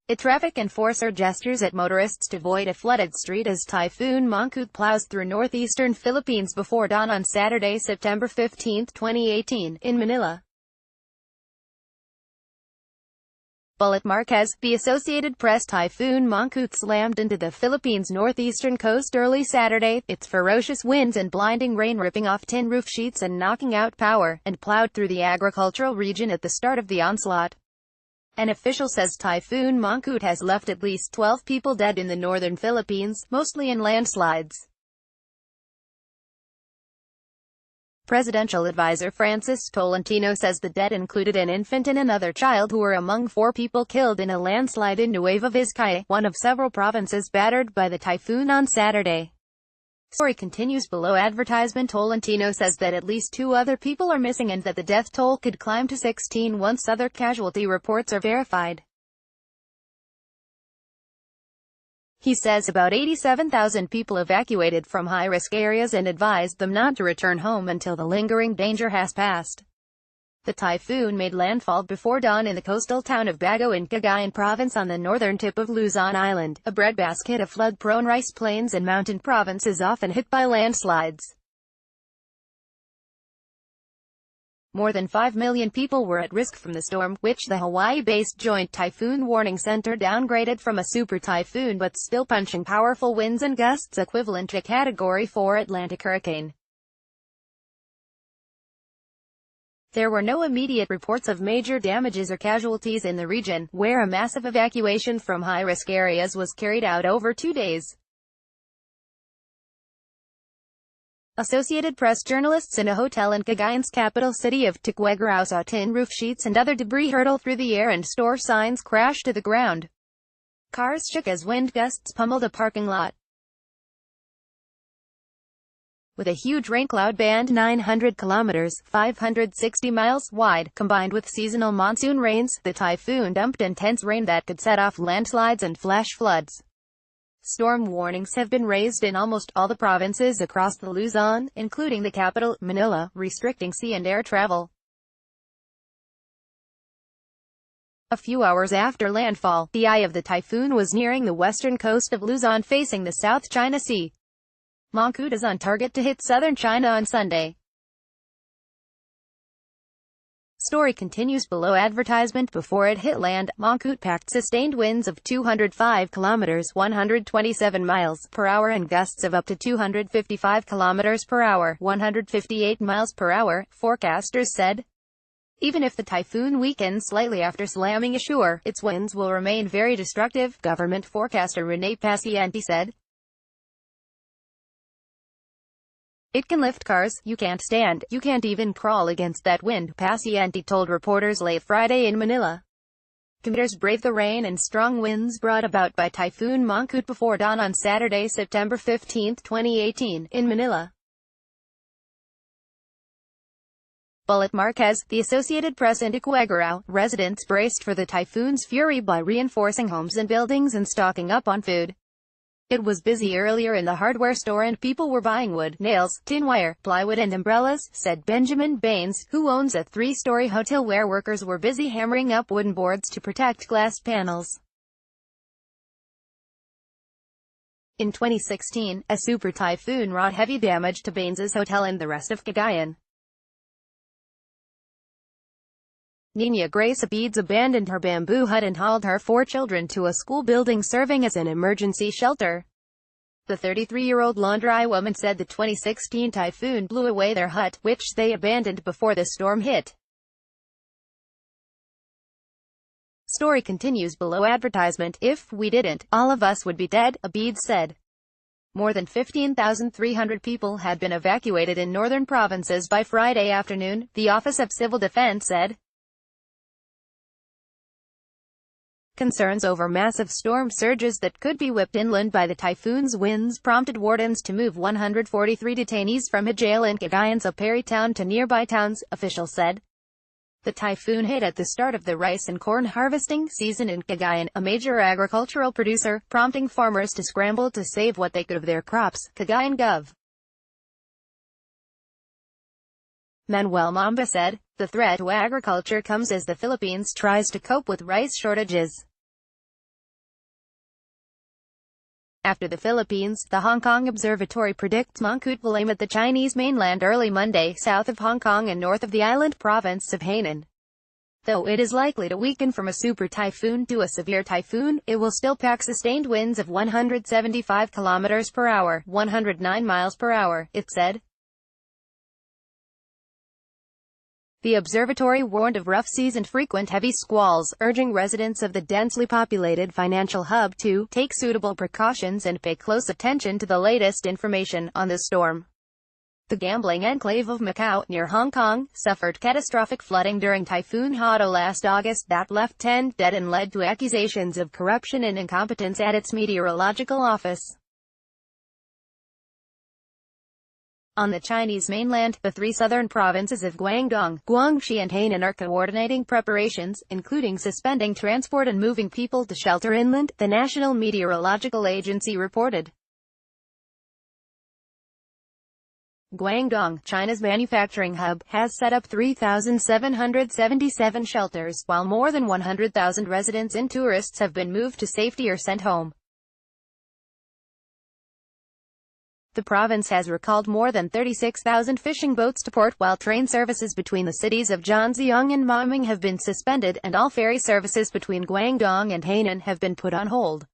A traffic enforcer gestures at motorists to avoid a flooded street as Typhoon Mangkhut plows through northeastern Philippines before dawn on Saturday, September 15, 2018, in Manila. Bullit Marquez, the Associated Press Typhoon Mangkhut slammed into the Philippines' northeastern coast early Saturday, its ferocious winds and blinding rain ripping off tin roof sheets and knocking out power, and plowed through the agricultural region at the start of the onslaught. An official says Typhoon Mangkhut has left at least 12 people dead in the northern Philippines, mostly in landslides. Presidential advisor Francis Tolentino says the dead included an infant and another child who were among 4 people killed in a landslide in Nueva Vizcaya, one of several provinces battered by the typhoon on Saturday. Story continues below. Advertisement. Tolentino says that at least 2 other people are missing and that the death toll could climb to 16 once other casualty reports are verified. He says about 87,000 people evacuated from high-risk areas and advised them not to return home until the lingering danger has passed. The typhoon made landfall before dawn in the coastal town of Bago in Cagayan province on the northern tip of Luzon Island, a breadbasket of flood-prone rice plains and mountain provinces often hit by landslides. More than 5 million people were at risk from the storm, which the Hawaii-based Joint Typhoon Warning Center downgraded from a super typhoon but still punching powerful winds and gusts equivalent to Category 4 Atlantic hurricane. There were no immediate reports of major damages or casualties in the region, where a massive evacuation from high-risk areas was carried out over 2 days. Associated Press journalists in a hotel in Cagayan's capital city of Tuguegarao saw tin roof sheets and other debris hurtle through the air and store signs crash to the ground. Cars shook as wind gusts pummeled a parking lot. With a huge rain cloud band 900 kilometers, 560 miles wide, combined with seasonal monsoon rains, the typhoon dumped intense rain that could set off landslides and flash floods. Storm warnings have been raised in almost all the provinces across the Luzon, including the capital, Manila, restricting sea and air travel. A few hours after landfall, the eye of the typhoon was nearing the western coast of Luzon facing the South China Sea. Mangkhut is on target to hit southern China on Sunday. Story continues below. Advertisement. Before it hit land, Mangkhut packed sustained winds of 205 kilometers 127 miles per hour and gusts of up to 255 kilometers per hour 158 miles per hour, forecasters said. Even if the typhoon weakens slightly after slamming ashore, its winds will remain very destructive, government forecaster Rene Paciente said. It can lift cars, you can't even crawl against that wind, Paciente told reporters late Friday in Manila. Commuters braved the rain and strong winds brought about by Typhoon Mangkhut before dawn on Saturday, September 15, 2018, in Manila. Bullit Marquez, the Associated Press in Tuguegarao, residents braced for the typhoon's fury by reinforcing homes and buildings and stocking up on food. It was busy earlier in the hardware store and people were buying wood, nails, tin wire, plywood and umbrellas, said Benjamin Baines, who owns a 3-story hotel where workers were busy hammering up wooden boards to protect glass panels. In 2016, a super typhoon wrought heavy damage to Baines's hotel and the rest of Cagayan. Nina Grace Abides abandoned her bamboo hut and hauled her 4 children to a school building serving as an emergency shelter. The 33-year-old laundry woman said the 2016 typhoon blew away their hut, which they abandoned before the storm hit. Story continues below. Advertisement. If we didn't, all of us would be dead, Abides said. More than 15,300 people had been evacuated in northern provinces by Friday afternoon, the Office of Civil Defense said. Concerns over massive storm surges that could be whipped inland by the typhoon's winds prompted wardens to move 143 detainees from a jail in Cagayan's Operi town to nearby towns, officials said. The typhoon hit at the start of the rice and corn harvesting season in Cagayan, a major agricultural producer, prompting farmers to scramble to save what they could of their crops, Cagayan Gov. Manuel Mamba said. The threat to agriculture comes as the Philippines tries to cope with rice shortages. After the Philippines, the Hong Kong Observatory predicts Mangkhut will aim at the Chinese mainland early Monday, south of Hong Kong and north of the island province of Hainan. Though it is likely to weaken from a super typhoon to a severe typhoon, it will still pack sustained winds of 175 km per hour, 109 miles per hour, it said. The observatory warned of rough seas and frequent heavy squalls, urging residents of the densely populated financial hub to take suitable precautions and pay close attention to the latest information on the storm. The gambling enclave of Macau, near Hong Kong, suffered catastrophic flooding during Typhoon Hato last August that left 10 dead and led to accusations of corruption and incompetence at its meteorological office. On the Chinese mainland, the three southern provinces of Guangdong, Guangxi and Hainan are coordinating preparations, including suspending transport and moving people to shelter inland, the National Meteorological Agency reported. Guangdong, China's manufacturing hub, has set up 3,777 shelters, while more than 100,000 residents and tourists have been moved to safety or sent home. The province has recalled more than 36,000 fishing boats to port, while train services between the cities of Zhanjiang and Maming have been suspended, and all ferry services between Guangdong and Hainan have been put on hold.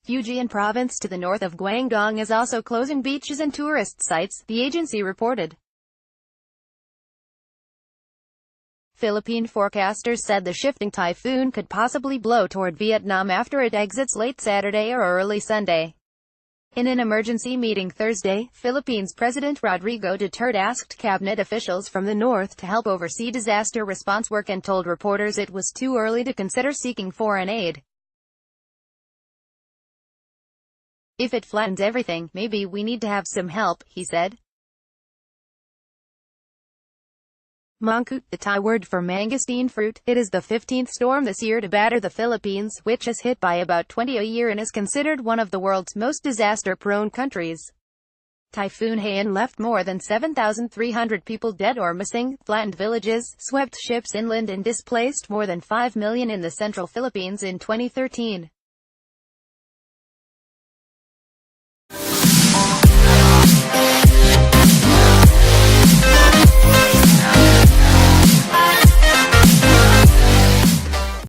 Fujian province to the north of Guangdong is also closing beaches and tourist sites, the agency reported. Philippine forecasters said the shifting typhoon could possibly blow toward Vietnam after it exits late Saturday or early Sunday. In an emergency meeting Thursday, Philippines President Rodrigo Duterte asked cabinet officials from the north to help oversee disaster response work and told reporters it was too early to consider seeking foreign aid. If it flattens everything, maybe we need to have some help, he said. Mangkhut, the Thai word for mangosteen fruit, it is the 15th storm this year to batter the Philippines, which is hit by about 20 a year and is considered one of the world's most disaster-prone countries. Typhoon Haiyan left more than 7,300 people dead or missing, flattened villages, swept ships inland and displaced more than 5 million in the central Philippines in 2013.